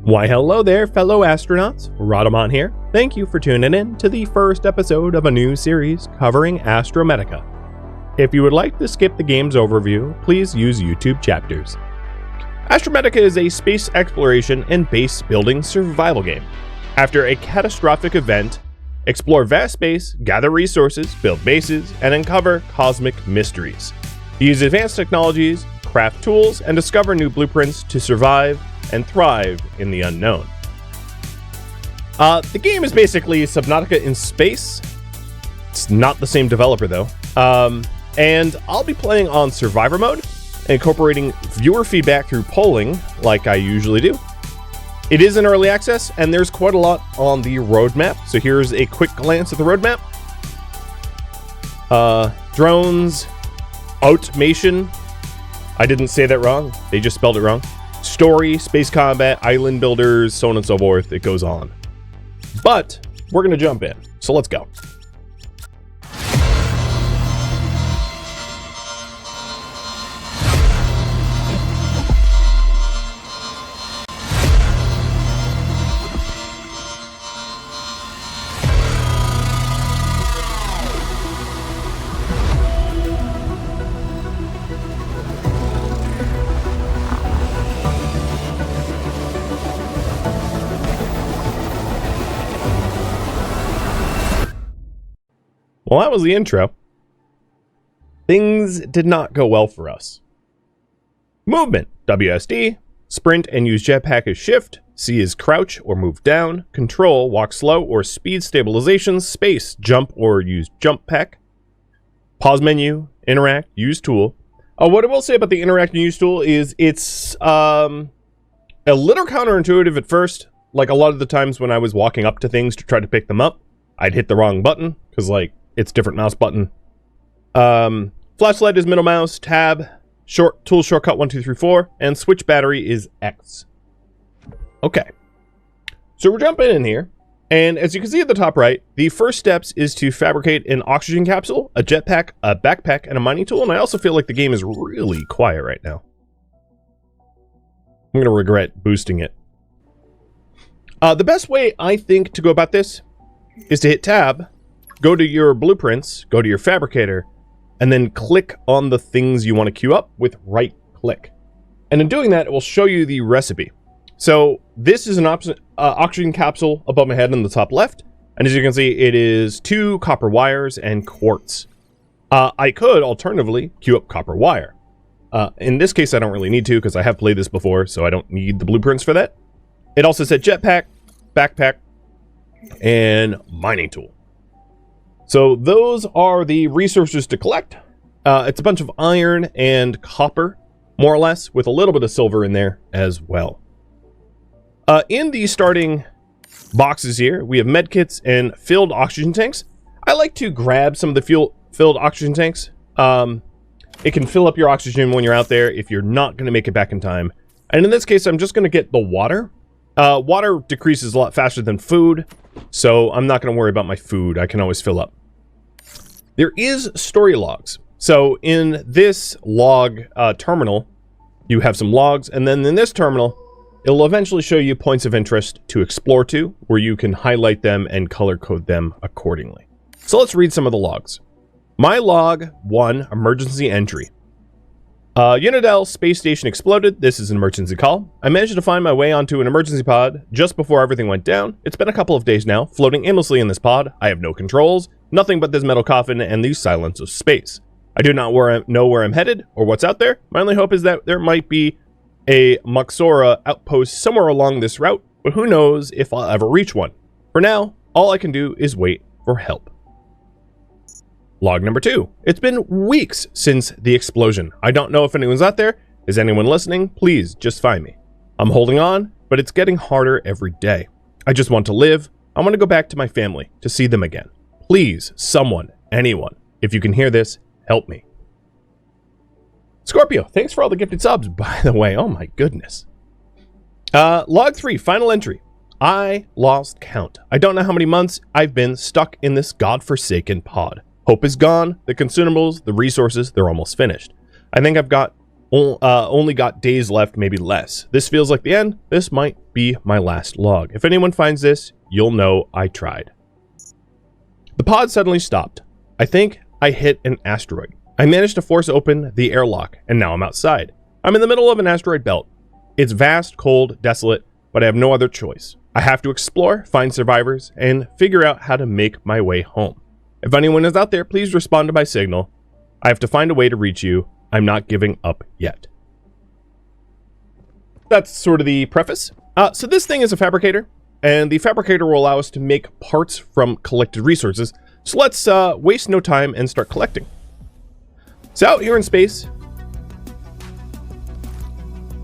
Why hello there, fellow astronauts. Rhadamant here. Thank you for tuning in to the first episode of a new series covering Astrometica. If you would like to skip the game's overview, please use YouTube chapters. Astrometica is a space exploration and base building survival game. After a catastrophic event, explore vast space, gather resources, build bases, and uncover cosmic mysteries. Use advanced technologies, craft tools, and discover new blueprints to survive and thrive in the unknown. The game is basically Subnautica in space. It's not the same developer though. And I'll be playing on survivor mode, incorporating viewer feedback through polling like I usually do. It is in early access and there's quite a lot on the roadmap. So here's a quick glance at the roadmap. Drones, automation. I didn't say that wrong. They just spelled it wrong. Story, space combat, island builders, so on and so forth. It goes on. But we're going to jump in. So let's go. Well, that was the intro. Things did not go well for us. Movement, WSD. Sprint and use jetpack as shift. C is crouch or move down. Control, walk slow or speed stabilization. Space, jump or use jump pack. Pause menu, interact, use tool. What I will say about the interact and use tool is it's a little counterintuitive at first. Like a lot of the times when I was walking up to things to try to pick them up, I'd hit the wrong button because it's different mouse button. Flashlight is middle mouse, tab, tool shortcut 1, 2, 3, 4, and switch battery is X. Okay. So we're jumping in here, and as you can see at the top right, the first steps is to fabricate an oxygen capsule, a jetpack, a backpack, and a mining tool, and I also feel like the game is really quiet right now. I'm gonna regret boosting it. The best way, I think, to go about this is to hit tab, go to your blueprints, go to your fabricator, and then click on the things you want to queue up with right click. And in doing that, it will show you the recipe. So this is an oxygen capsule above my head in the top left. And as you can see, it is 2 copper wires and quartz. I could alternatively queue up copper wire. In this case, I don't really need to because I have played this before, so I don't need the blueprints for that. It also said jetpack, backpack, and mining tool. So those are the resources to collect. It's a bunch of iron and copper, more or less, with a little bit of silver in there as well. In the starting boxes here, we have medkits and filled oxygen tanks. I like to grab some of the filled oxygen tanks. It can fill up your oxygen when you're out there if you're not going to make it back in time. And in this case, I'm just going to get the water. Water decreases a lot faster than food, so I'm not going to worry about my food. I can always fill up. There is story logs. So in this log terminal, you have some logs, and then in this terminal, it'll eventually show you points of interest to explore to, where you can highlight them and color code them accordingly. So let's read some of the logs. My log 1, emergency entry. Unidel space station exploded. This is an emergency call. I managed to find my way onto an emergency pod just before everything went down. It's been a couple of days now, floating aimlessly in this pod. I have no controls, nothing but this metal coffin and the silence of space. I do not know where I'm headed or what's out there. My only hope is that there might be a Moxora outpost somewhere along this route, but who knows if I'll ever reach one. For now, all I can do is wait for help. Log number 2. It's been weeks since the explosion. I don't know if anyone's out there. Is anyone listening? Please just find me. I'm holding on, but it's getting harder every day. I just want to live. I want to go back to my family, to see them again. Please, someone, anyone, if you can hear this, help me. Scorpio, thanks for all the gifted subs, by the way. Oh my goodness. Log 3, final entry. I lost count. I don't know how many months I've been stuck in this godforsaken pod. Hope is gone, the consumables, the resources, they're almost finished. I think I've got only got days left, maybe less. This feels like the end. This might be my last log. If anyone finds this, you'll know I tried. The pod suddenly stopped. I think I hit an asteroid. I managed to force open the airlock, and now I'm outside. I'm in the middle of an asteroid belt. It's vast, cold, desolate, but I have no other choice. I have to explore, find survivors, and figure out how to make my way home. If anyone is out there, please respond to my signal. I have to find a way to reach you. I'm not giving up yet. That's sort of the preface. So this thing is a fabricator, and the fabricator will allow us to make parts from collected resources. So let's waste no time and start collecting. So out here in space,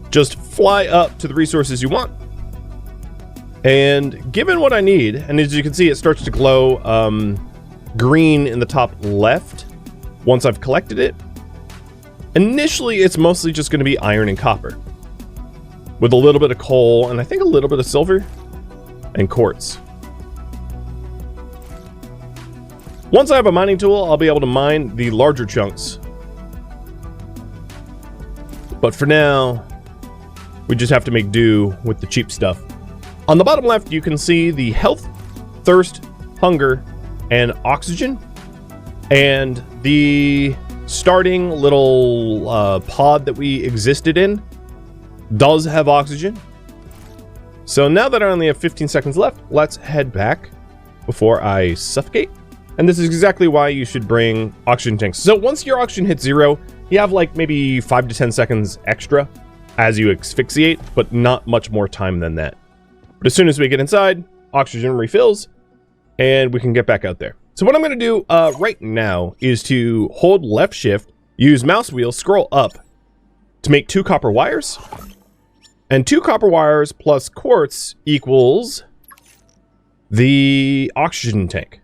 just fly up to the resources you want. And given what I need, and as you can see, it starts to glow green in the top left once I've collected it. Initially, it's mostly just going to be iron and copper, with a little bit of coal, and I think a little bit of silver and quartz. Once I have a mining tool, I'll be able to mine the larger chunks. But for now, we just have to make do with the cheap stuff. On the bottom left, you can see the health, thirst, hunger, and oxygen. And the starting little pod that we existed in does have oxygen. So now that I only have 15 seconds left, let's head back before I suffocate. And this is exactly why you should bring oxygen tanks. So once your oxygen hits 0, you have like maybe 5 to 10 seconds extra as you asphyxiate, but not much more time than that. But as soon as we get inside, oxygen refills, and we can get back out there. So what I'm going to do right now is to hold left shift, use mouse wheel, scroll up to make 2 copper wires. And 2 copper wires plus quartz equals the oxygen tank.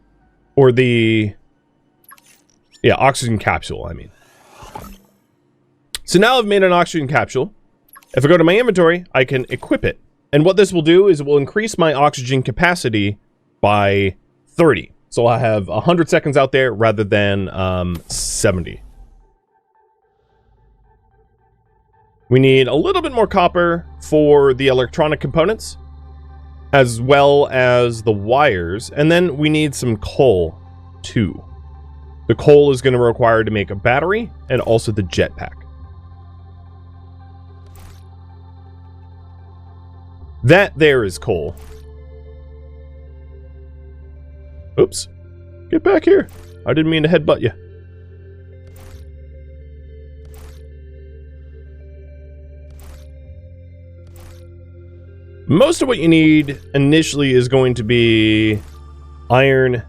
Or the... yeah, oxygen capsule, I mean. So now I've made an oxygen capsule. If I go to my inventory, I can equip it. And what this will do is it will increase my oxygen capacity by 30. So I'll have 100 seconds out there rather than 70. We need a little bit more copper for the electronic components, as well as the wires. And then we need some coal, too. The coal is going to require to make a battery and also the jetpack. That there is coal. Oops. Get back here. I didn't mean to headbutt you. Most of what you need initially is going to be iron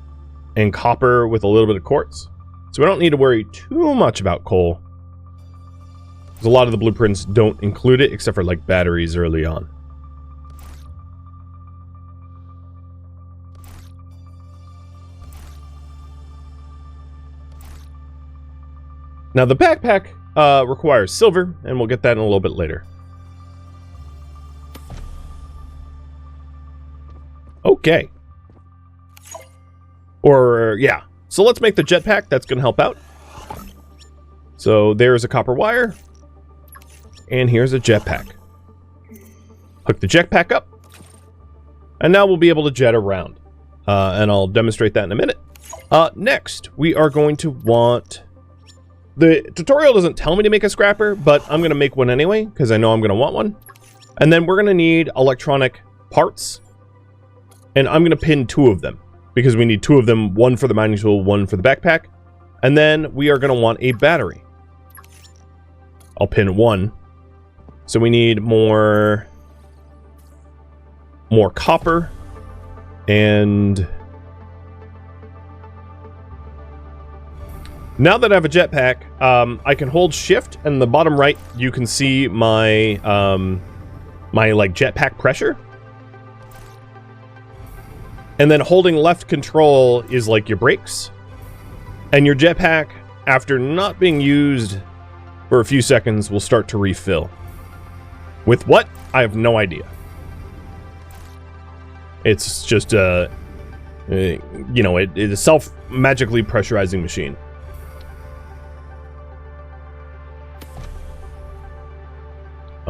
and copper with a little bit of quartz. So we don't need to worry too much about coal, because a lot of the blueprints don't include it except for like batteries early on. Now the backpack requires silver, and we'll get that in a little bit later. Okay. Or, yeah. So let's make the jetpack. That's going to help out. So there's a copper wire. And here's a jetpack. Hook the jetpack up. And now we'll be able to jet around. And I'll demonstrate that in a minute. Next, we are going to want... the tutorial doesn't tell me to make a scrapper, but I'm going to make one anyway, because I know I'm going to want one. And then we're going to need electronic parts. And I'm going to pin 2 of them, because we need 2 of them, 1 for the mining tool, 1 for the backpack. And then we are going to want a battery. I'll pin 1. So we need more copper and... now that I have a jetpack, I can hold shift, and in the bottom right, you can see my, my like jetpack pressure. And then holding left control is like your brakes. And your jetpack, after not being used for a few seconds, will start to refill. With what? I have no idea. It's just you know, it's a self-magically pressurizing machine.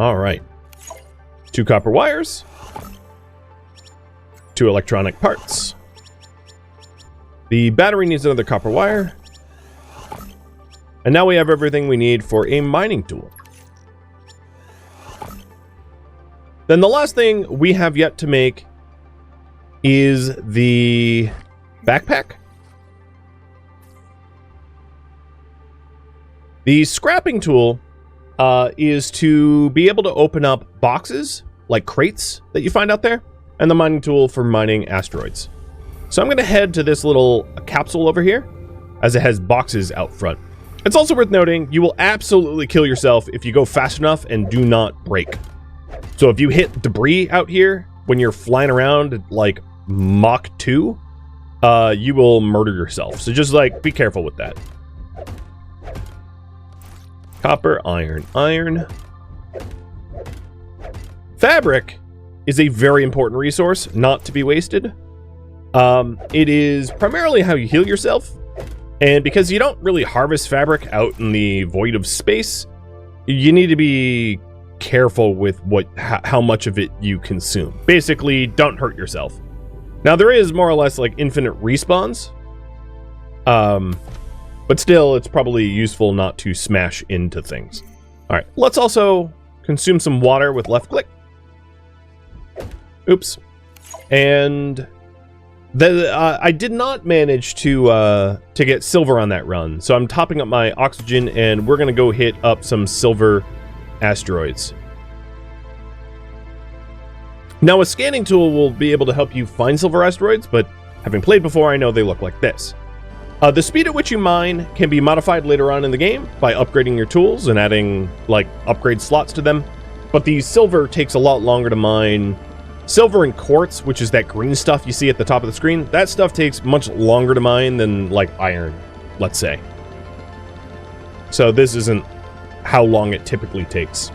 All right. 2 copper wires. 2 electronic parts. The battery needs another copper wire. And now we have everything we need for a mining tool. Then the last thing we have yet to make is the backpack. The scrapping tool is to be able to open up boxes, like crates that you find out there, and the mining tool for mining asteroids. So I'm going to head to this little capsule over here, as it has boxes out front. It's also worth noting, you will absolutely kill yourself if you go fast enough and do not brake. So if you hit debris out here when you're flying around at like Mach 2, you will murder yourself. So just like, be careful with that. Copper, iron, iron. Fabric is a very important resource, not to be wasted. It is primarily how you heal yourself. And because you don't really harvest fabric out in the void of space, you need to be careful with how much of it you consume. Basically, don't hurt yourself. Now, there is more or less like infinite respawns. But still, it's probably useful not to smash into things. All right, let's also consume some water with left click. Oops. And I did not manage to get silver on that run, so I'm topping up my oxygen, and we're gonna go hit up some silver asteroids. Now, a scanning tool will be able to help you find silver asteroids, but having played before, I know they look like this. The speed at which you mine can be modified later on in the game by upgrading your tools and adding, like, upgrade slots to them, but the silver takes a lot longer to mine. Silver and quartz, which is that green stuff you see at the top of the screen, that stuff takes much longer to mine than, like, iron, let's say. So this isn't how long it typically takes.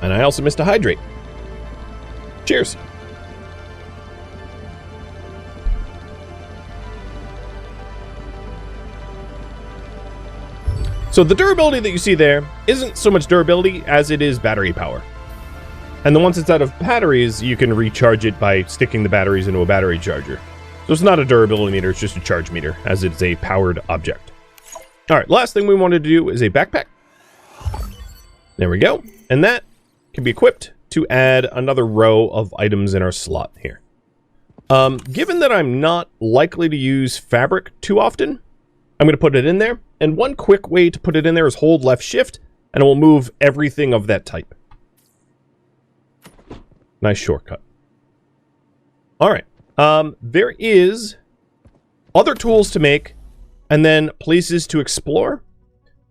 And I also missed a hydrate. Cheers. So the durability that you see there isn't so much durability as it is battery power. And then once it's out of batteries, you can recharge it by sticking the batteries into a battery charger. So it's not a durability meter, it's just a charge meter, as it's a powered object. Alright, last thing we wanted to do is a backpack. There we go. And that can be equipped to add another row of items in our slot here. Given that I'm not likely to use fabric too often, I'm going to put it in there. And one quick way to put it in there is hold left shift, and it will move everything of that type. Nice shortcut. Alright. There is other tools to make, and then places to explore.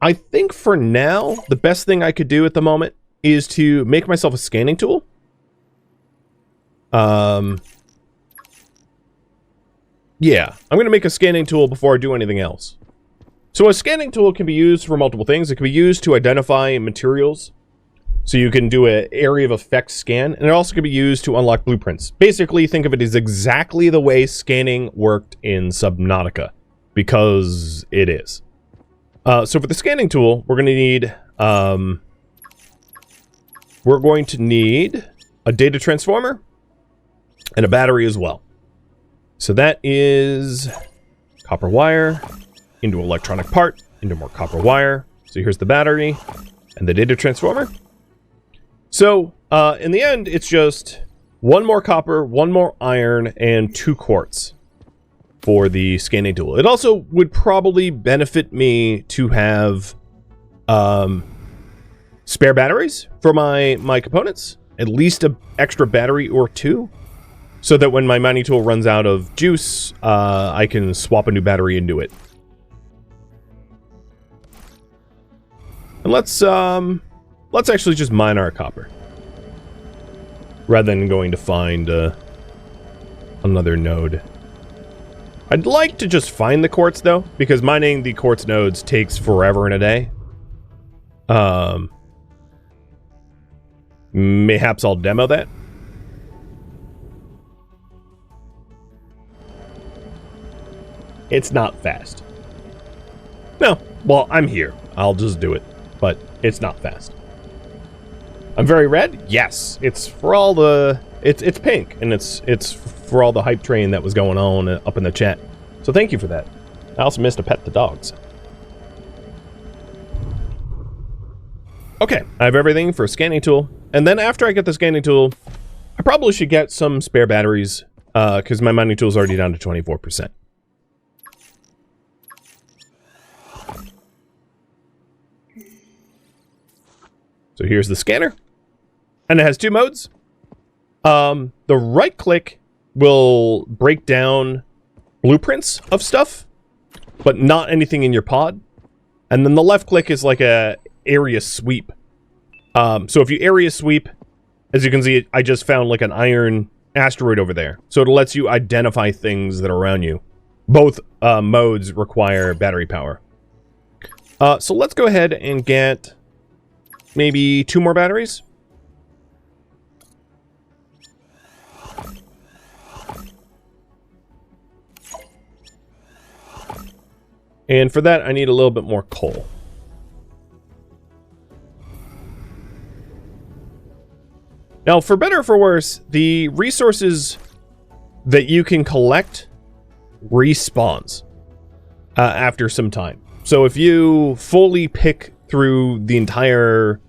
I think for now, the best thing I could do at the moment is to make myself a scanning tool. Yeah, I'm going to make a scanning tool before I do anything else. So a scanning tool can be used for multiple things. It can be used to identify materials. So you can do an area of effect scan, and it also can be used to unlock blueprints. Basically, think of it as exactly the way scanning worked in Subnautica, because it is. So for the scanning tool, we're going to need a data transformer and a battery as well. So that is copper wire into electronic part, into more copper wire. So here's the battery and the data transformer. So in the end, it's just one more copper, one more iron, and 2 quartz for the scanning tool. It also would probably benefit me to have spare batteries for my components, at least an extra battery or 2, so that when my mining tool runs out of juice, I can swap a new battery into it. And let's actually just mine our copper, rather than going to find another node. I'd like to just find the quartz, though, because mining the quartz nodes takes forever and a day. Mayhaps I'll demo that. It's not fast. No, well, I'm here. I'll just do it. But it's not fast. I'm very red? Yes. It's for all the... It's pink, and it's for all the hype train that was going on up in the chat. So thank you for that. I also missed to pet the dogs. Okay, I have everything for a scanning tool. And then after I get the scanning tool, I probably should get some spare batteries, because my mining tool is already down to 24%. So here's the scanner. And it has two modes. The right click will break down blueprints of stuff, but not anything in your pod. And then the left click is like a area sweep. So if you area sweep, as you can see, I just found like an iron asteroid over there. So it lets you identify things that are around you. Both modes require battery power. So let's go ahead and get maybe 2 more batteries. And for that, I need a little bit more coal. Now, for better or for worse, the resources that you can collect respawns after some time. So if you fully pick through the entire,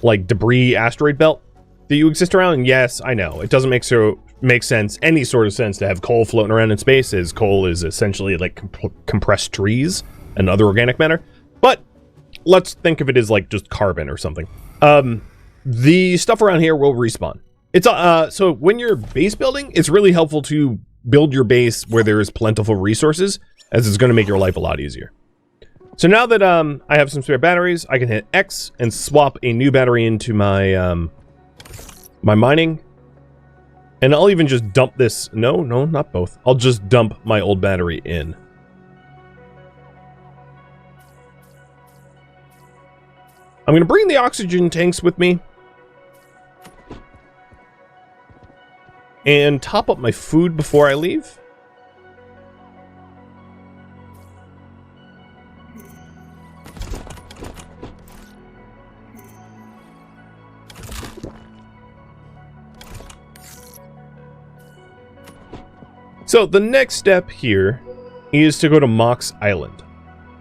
like, debris asteroid belt that you exist around, and yes, I know, it doesn't make sense, any sort of sense, to have coal floating around in space, as coal is essentially like compressed trees and other organic matter. But let's think of it as like just carbon or something. The stuff around here will respawn. It's so when you're base building, it's really helpful to build your base where there is plentiful resources, as it's going to make your life a lot easier. So now that I have some spare batteries, I can hit X and swap a new battery into my my mining. And I'll even just dump this. No, not both. I'll just dump my old battery in. I'm going to bring the oxygen tanks with me. And top up my food before I leave. So the next step here is to go to Mox Island.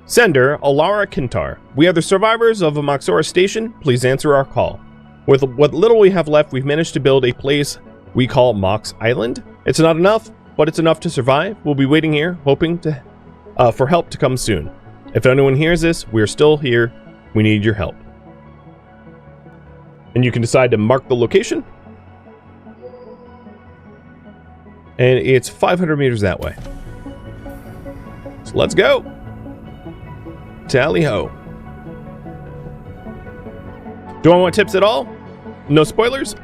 Sender, Alara Kintar. We are the survivors of a Moxora station. Please answer our call. With what little we have left, we've managed to build a place we call Mox Island. It's not enough, but it's enough to survive. We'll be waiting here, hoping to for help to come soon. If anyone hears this, we're still here. We need your help. And you can decide to mark the location. And it's 500 meters that way. So let's go. Tally ho. Do I want tips at all? No spoilers?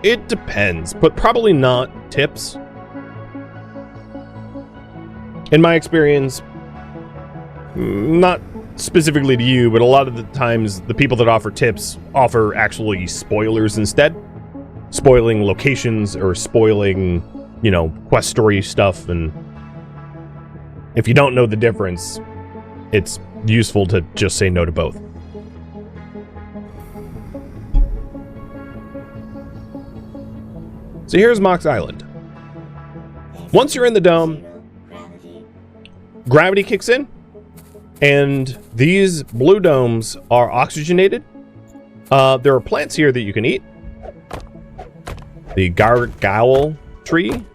It depends, but probably not tips. In my experience, not specifically to you, but a lot of the times the people that offer tips offer actually spoilers instead. Spoiling locations or spoiling, you know, quest story stuff. And if you don't know the difference, it's useful to just say no to both. So here's Mox Island. Once you're in the dome, gravity kicks in, and these blue domes are oxygenated. There are plants here that you can eat. The gargowl tree.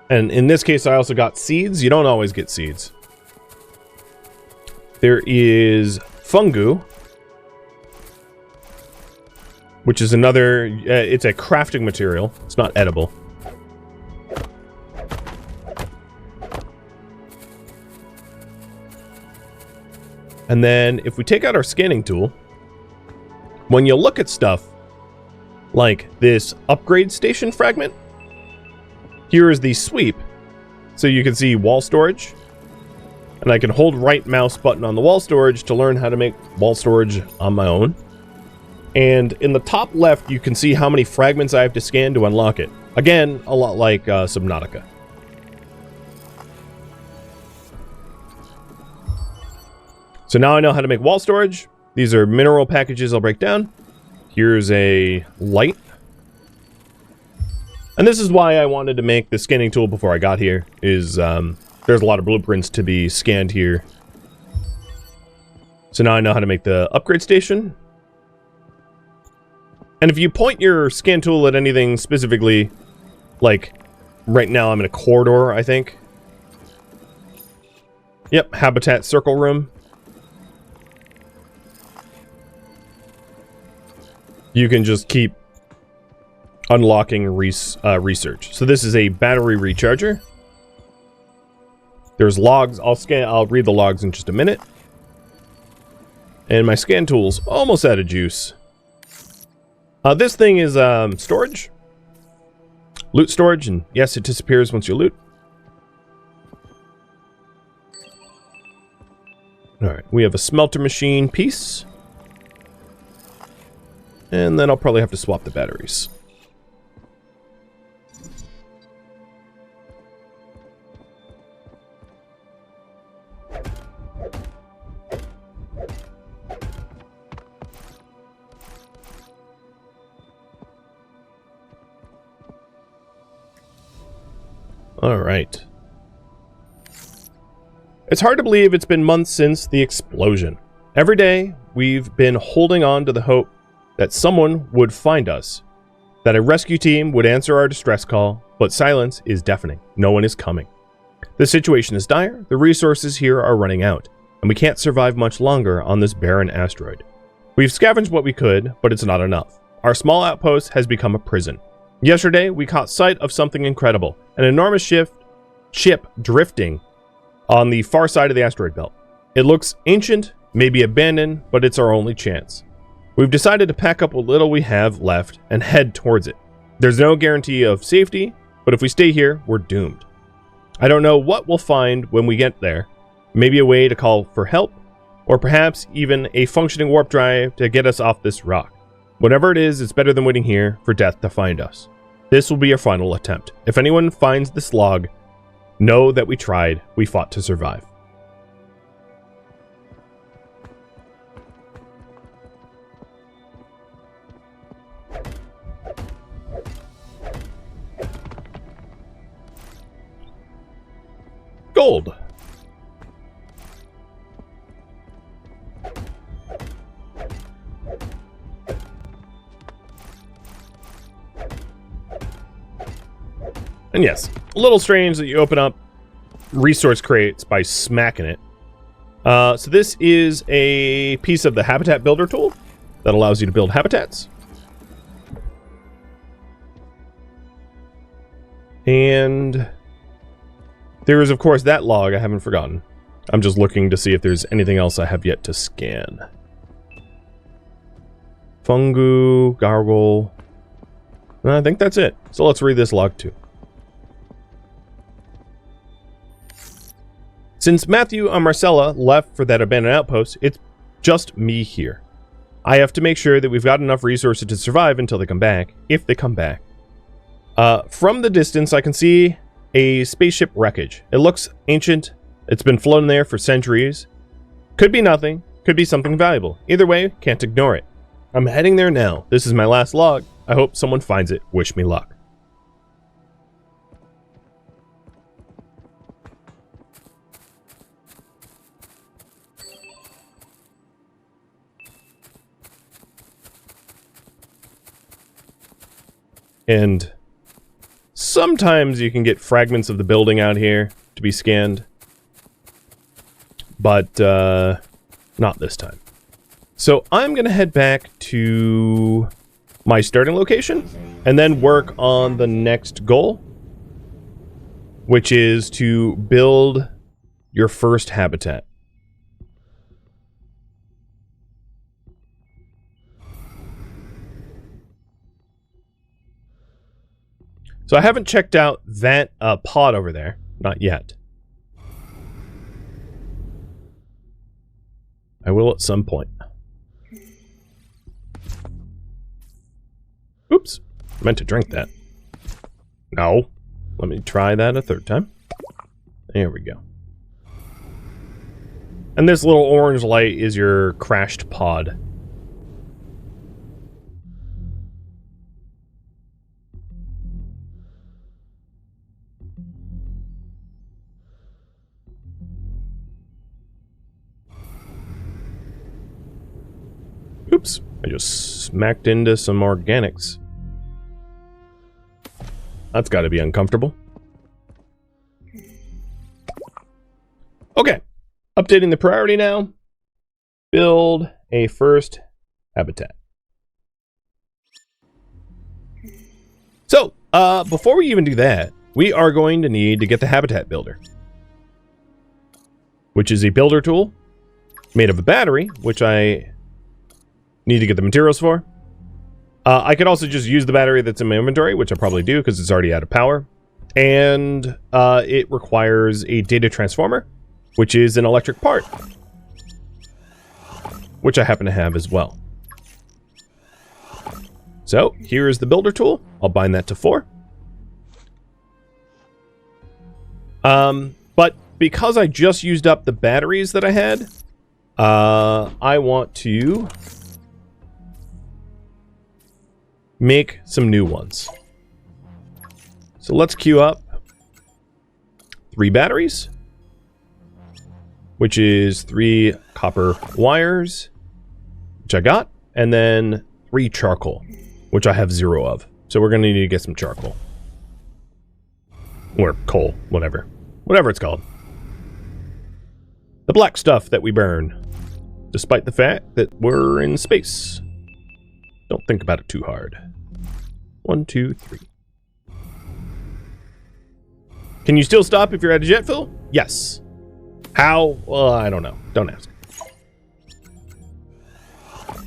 And in this case, I also got seeds. You don't always get seeds. There is fungu, which is another, it's a crafting material. It's not edible. And then if we take out our scanning tool, when you look at stuff like this upgrade station fragment, here is the sweep. So you can see wall storage. And I can hold right mouse button on the wall storage to learn how to make wall storage on my own. And in the top left, you can see how many fragments I have to scan to unlock it. Again, a lot like Subnautica. So now I know how to make wall storage. These are mineral packages I'll break down. Here's a light. And this is why I wanted to make the scanning tool before I got here, is there's a lot of blueprints to be scanned here. So now I know how to make the upgrade station. And if you point your scan tool at anything specifically, like right now I'm in a corridor, I think. Yep, habitat circle room. You can just keep unlocking research. So this is a battery recharger. There's logs. I'll read the logs in just a minute. And my scan tool's almost out of juice. This thing is storage. Loot storage, and yes, it disappears once you loot. Alright, we have a smelter machine piece. And then I'll probably have to swap the batteries. Alright. It's hard to believe it's been months since the explosion. Every day, we've been holding on to the hope that someone would find us, that a rescue team would answer our distress call, but silence is deafening. No one is coming. The situation is dire, the resources here are running out, and we can't survive much longer on this barren asteroid. We've scavenged what we could, but it's not enough. Our small outpost has become a prison. Yesterday, we caught sight of something incredible, an enormous ship drifting on the far side of the asteroid belt. It looks ancient, maybe abandoned, but it's our only chance. We've decided to pack up what little we have left and head towards it. There's no guarantee of safety, but if we stay here, we're doomed. I don't know what we'll find when we get there. Maybe a way to call for help, or perhaps even a functioning warp drive to get us off this rock. Whatever it is, it's better than waiting here for death to find us. This will be our final attempt. If anyone finds this log, know that we tried, we fought to survive. Gold. And yes, a little strange that you open up resource crates by smacking it. So this is a piece of the habitat builder tool that allows you to build habitats. And there is, of course, that log I haven't forgotten. I'm just looking to see if there's anything else I have yet to scan. Fungu, gargle. I think that's it. So let's read this log too. Since Matthew and Marcella left for that abandoned outpost, it's just me here. I have to make sure that we've got enough resources to survive until they come back, if they come back. From the distance, I can see a spaceship wreckage. It looks ancient. It's been floating there for centuries. Could be nothing. Could be something valuable. Either way, can't ignore it. I'm heading there now. This is my last log. I hope someone finds it. Wish me luck. And sometimes you can get fragments of the building out here to be scanned. But not this time. So I'm going to head back to my starting location and then work on the next goal, which is to build your first habitat. So I haven't checked out that pod over there. Not yet. I will at some point. Oops. I meant to drink that. No. Let me try that a third time. There we go. And this little orange light is your crashed pod. Oops, I just smacked into some organics. That's got to be uncomfortable. Okay, updating the priority now. Build a first habitat. So, before we even do that, we are going to need to get the habitat builder, which is a builder tool made of a battery, which I need to get the materials for. I could also just use the battery that's in my inventory, which I probably do because it's already out of power. And it requires a data transformer, which is an electric part, which I happen to have as well. So here is the builder tool. I'll bind that to 4. But because I just used up the batteries that I had, I want to make some new ones. So let's queue up 3 batteries, which is 3 copper wires, which I got, and then 3 charcoal, which I have 0 of. So we're going to need to get some charcoal. Or coal, whatever. Whatever it's called. The black stuff that we burn, despite the fact that we're in space. Don't think about it too hard. 1, 2, 3. Can you still stop if you're at a jet fill? Yes. How? Well, I don't know. Don't ask.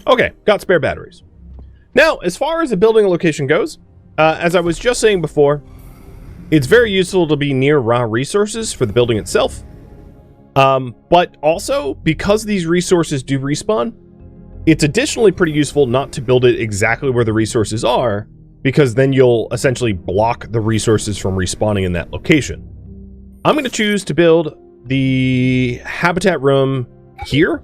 Okay, got spare batteries. Now, as far as the building location goes, as I was just saying before, it's very useful to be near raw resources for the building itself. But also, because these resources do respawn, it's additionally pretty useful not to build it exactly where the resources are, because then you'll essentially block the resources from respawning in that location. I'm going to choose to build the habitat room here.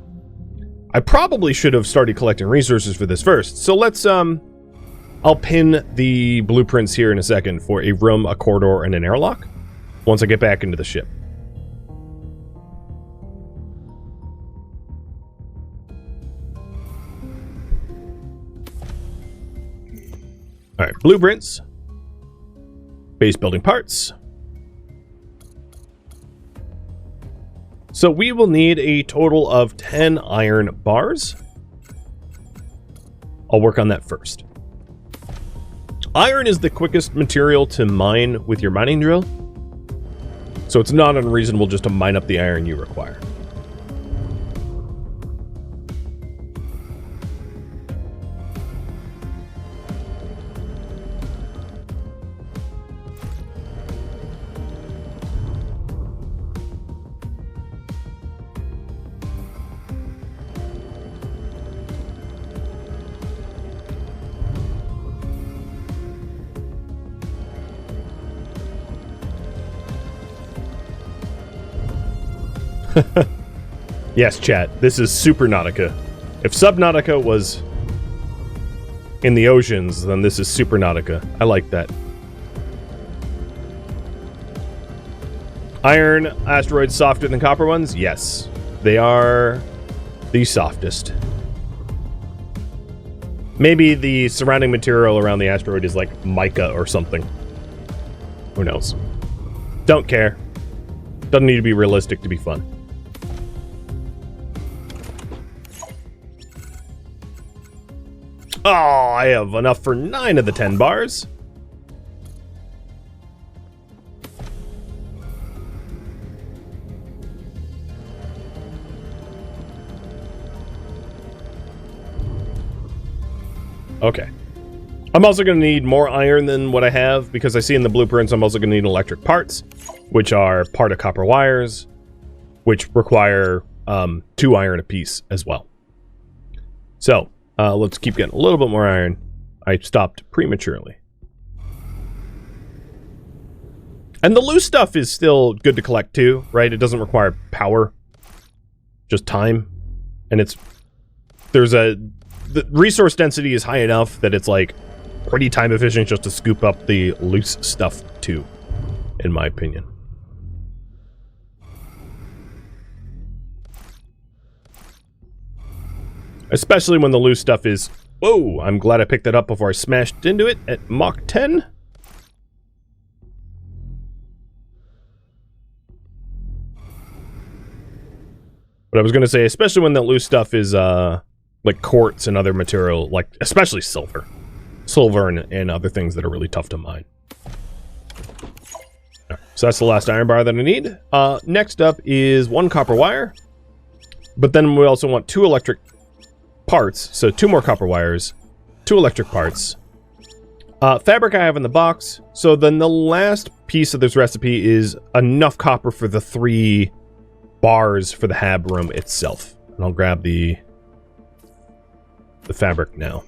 I probably should have started collecting resources for this first. So let's, I'll pin the blueprints here in a second for a room, a corridor, and an airlock once I get back into the ship. All right, blueprints, base building parts. So we will need a total of 10 iron bars. I'll work on that first. Iron is the quickest material to mine with your mining drill, so it's not unreasonable just to mine up the iron you require. Yes, chat, this is Subnautica. If Subnautica was in the oceans, then this is Subnautica. I like that. Iron asteroids softer than copper ones? Yes, they are the softest. Maybe the surrounding material around the asteroid is like mica or something. Who knows? Don't care. Doesn't need to be realistic to be fun. Oh, I have enough for 9 of the 10 bars. Okay. I'm also going to need more iron than what I have, because I see in the blueprints I'm also going to need electric parts, which are part of copper wires, which require 2 iron apiece as well. So, let's keep getting a little bit more iron. I stopped prematurely. And the loose stuff is still good to collect too, right? It doesn't require power. just time. And the resource density is high enough that it's like pretty time efficient just to scoop up the loose stuff too, in my opinion. Especially when the loose stuff is... Whoa! I'm glad I picked that up before I smashed into it at Mach 10. But I was going to say, especially when the loose stuff is like quartz and other material, like especially silver. Silver and other things that are really tough to mine. Right, so that's the last iron bar that I need. Next up is 1 copper wire. But then we also want 2 electric parts. So 2 more copper wires, 2 electric parts. Fabric I have in the box. So then the last piece of this recipe is enough copper for the 3 bars for the hab room itself. And I'll grab the fabric now.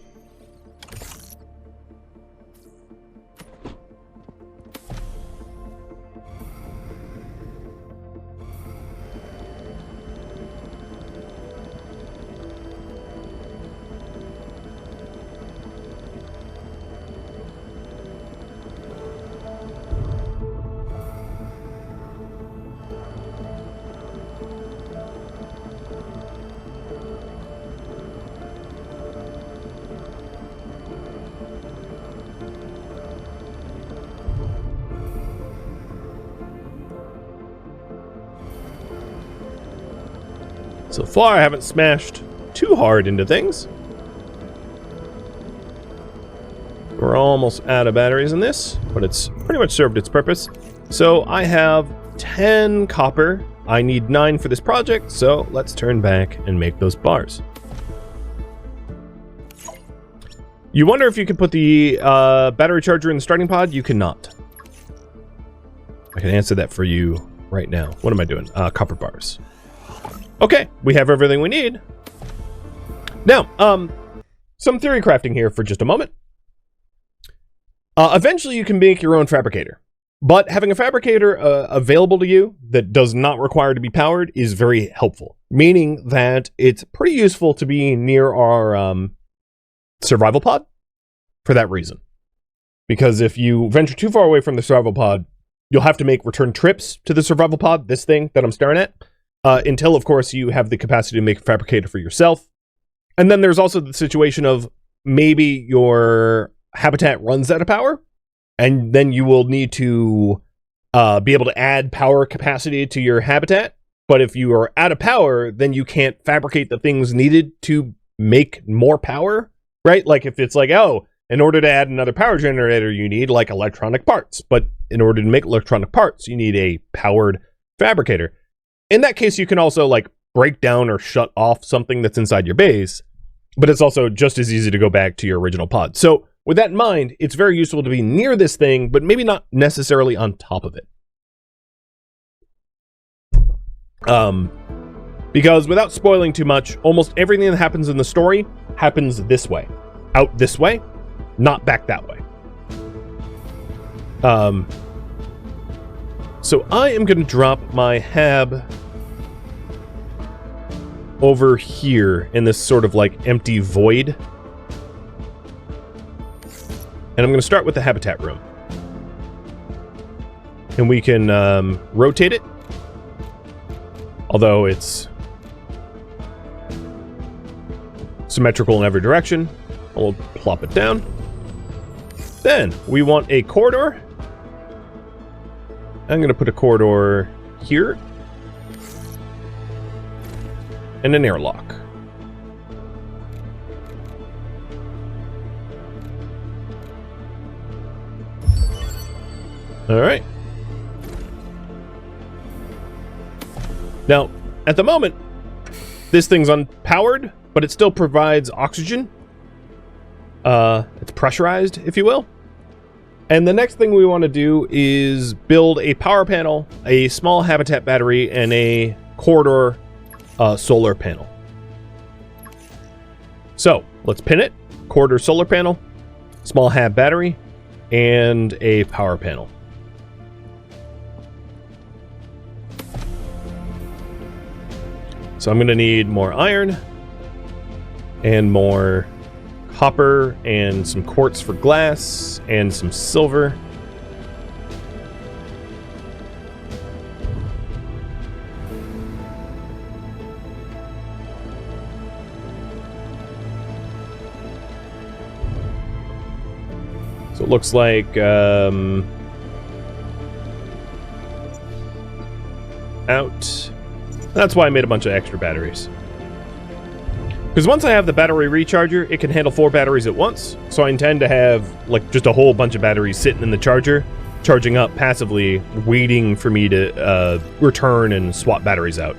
So far, I haven't smashed too hard into things. We're almost out of batteries in this, but it's pretty much served its purpose. So I have 10 copper. I need 9 for this project, so let's turn back and make those bars. You wonder if you could put the battery charger in the starting pod? You cannot. I can answer that for you right now. What am I doing? Copper bars. Okay, we have everything we need. Now, some theory crafting here for just a moment. Eventually you can make your own fabricator. But having a fabricator available to you that does not require to be powered is very helpful. Meaning that it's pretty useful to be near our survival pod for that reason. Because if you venture too far away from the survival pod, you'll have to make return trips to the survival pod, this thing that I'm staring at. Until, of course, you have the capacity to make a fabricator for yourself. And then there's also the situation of maybe your habitat runs out of power, and then you will need to be able to add power capacity to your habitat. But if you are out of power, then you can't fabricate the things needed to make more power, right? Like if it's like, oh, in order to add another power generator, you need like electronic parts. But in order to make electronic parts, you need a powered fabricator. In that case, you can also like break down or shut off something that's inside your base, but it's also just as easy to go back to your original pod. So with that in mind, it's very useful to be near this thing, but maybe not necessarily on top of it. Because without spoiling too much, almost everything that happens in the story happens this way. Out this way, not back that way. So I am going to drop my hab over here in this sort of like empty void. And I'm going to start with the habitat room. And we can rotate it. Although it's symmetrical in every direction. We'll plop it down. Then we want a corridor. I'm going to put a corridor here. And an airlock. Alright. Now, at the moment, this thing's unpowered, but it still provides oxygen. It's pressurized, if you will. And the next thing we want to do is build a power panel, a small habitat battery, and a corridor solar panel. So, let's pin it. Corridor solar panel, small hab battery, and a power panel. So I'm going to need more iron and more copper and some quartz for glass and some silver. So it looks like out. That's why I made a bunch of extra batteries. Because once I have the battery recharger, it can handle 4 batteries at once. So I intend to have like just a whole bunch of batteries sitting in the charger, charging up passively, waiting for me to return and swap batteries out.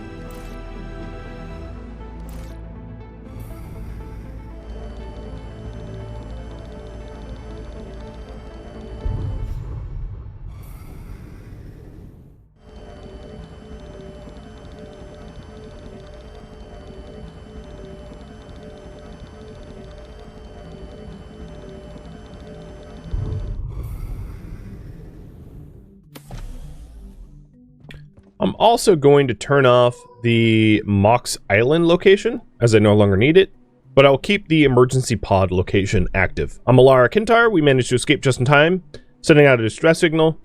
I'm also going to turn off the Mox Island location, as I no longer need it, but I'll keep the emergency pod location active. I'm Alara Kintar. We managed to escape just in time, sending out a distress signal.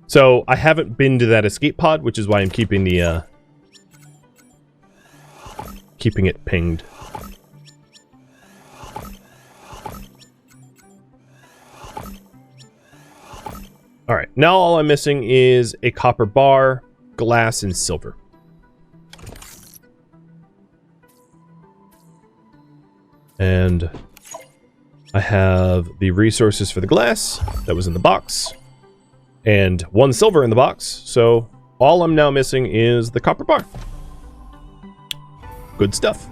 So I haven't been to that escape pod, which is why I'm keeping the keeping it pinged. All right, now all I'm missing is a copper bar, glass, and silver. And I have the resources for the glass that was in the box, and 1 silver in the box, so all I'm now missing is the copper bar. Good stuff.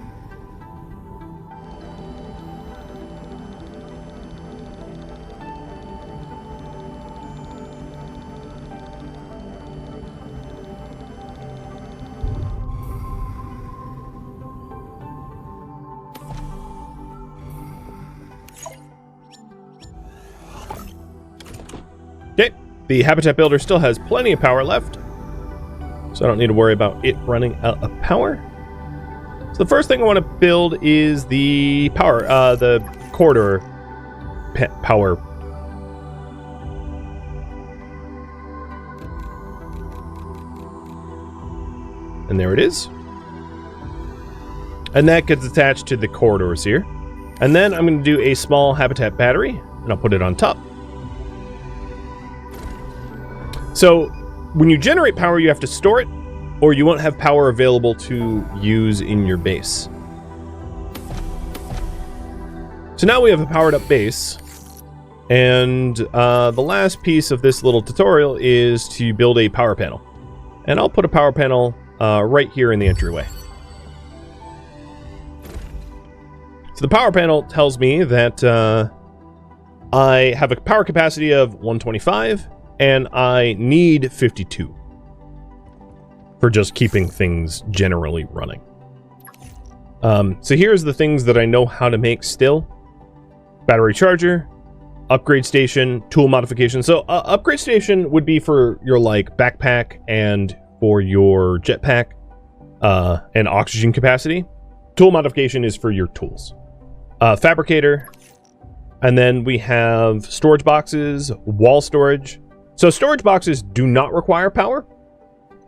Okay, the habitat builder still has plenty of power left, so I don't need to worry about it running out of power. So the first thing I want to build is the power, the corridor power. And there it is. And that gets attached to the corridors here. And then I'm going to do a small habitat battery, and I'll put it on top. So, when you generate power, you have to store it, or you won't have power available to use in your base. So now we have a powered up base, and the last piece of this little tutorial is to build a power panel. And I'll put a power panel right here in the entryway. So the power panel tells me that I have a power capacity of 125, and I need 52 for just keeping things generally running. So here's the things that I know how to make still. Battery charger, upgrade station, tool modification. So upgrade station would be for your like backpack and for your jetpack and oxygen capacity. Tool modification is for your tools. Fabricator, and then we have storage boxes, wall storage. So storage boxes do not require power,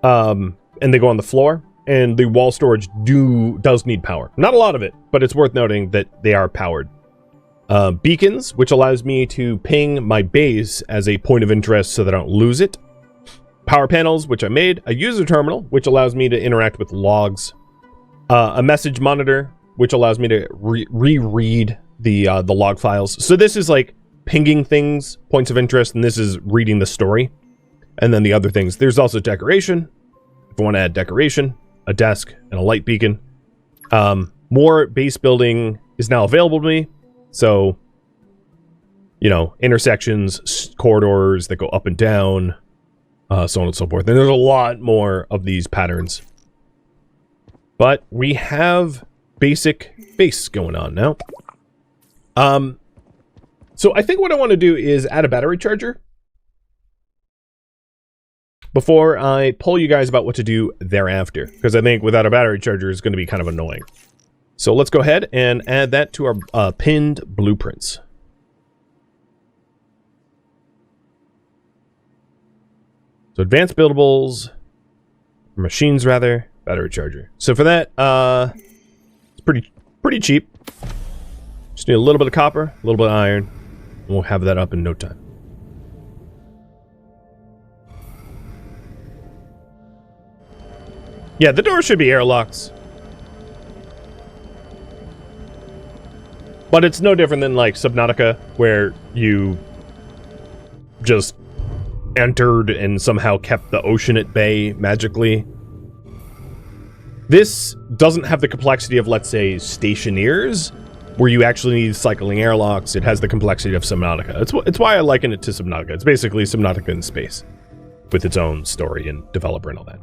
and they go on the floor, and the wall storage does need power. Not a lot of it, but it's worth noting that they are powered. Beacons, which allows me to ping my base as a point of interest so that I don't lose it. Power panels, which I made. A user terminal, which allows me to interact with logs. A message monitor, which allows me to reread the log files. So this is like pinging things, points of interest, and this is reading the story. And then the other things. There's also decoration. If I want to add decoration, a desk, and a light beacon. More base building is now available to me. So, you know, intersections, corridors that go up and down, so on and so forth. And there's a lot more of these patterns. But we have basic base going on now. So I think what I want to do is add a battery charger. before I poll you guys about what to do thereafter, because I think without a battery charger is going to be kind of annoying. So let's go ahead and add that to our pinned blueprints. So advanced buildables, machines rather, battery charger. So for that, it's pretty cheap. Just need a little bit of copper, a little bit of iron, and we'll have that up in no time. Yeah, the door should be airlocks. But it's no different than like Subnautica, where you just entered and somehow kept the ocean at bay magically. This doesn't have the complexity of, let's say, Stationeers, where you actually need cycling airlocks. It has the complexity of Subnautica. It's why I liken it to Subnautica. It's basically Subnautica in space, with its own story and developer and all that.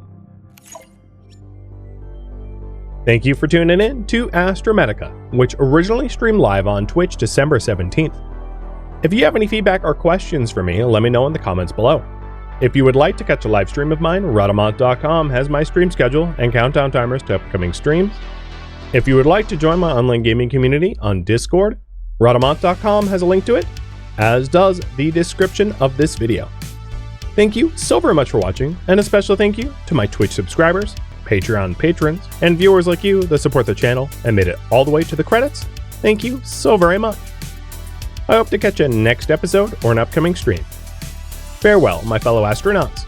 Thank you for tuning in to Astrometica, which originally streamed live on Twitch December 17th. If you have any feedback or questions for me, let me know in the comments below. If you would like to catch a live stream of mine, Rhadamant.com has my stream schedule and countdown timers to upcoming streams. If you would like to join my online gaming community on Discord, Rhadamant.com has a link to it, as does the description of this video. Thank you so very much for watching, and a special thank you to my Twitch subscribers, Patreon patrons, and viewers like you that support the channel and made it all the way to the credits. Thank you so very much. I hope to catch you next episode or an upcoming stream. Farewell, my fellow astronauts.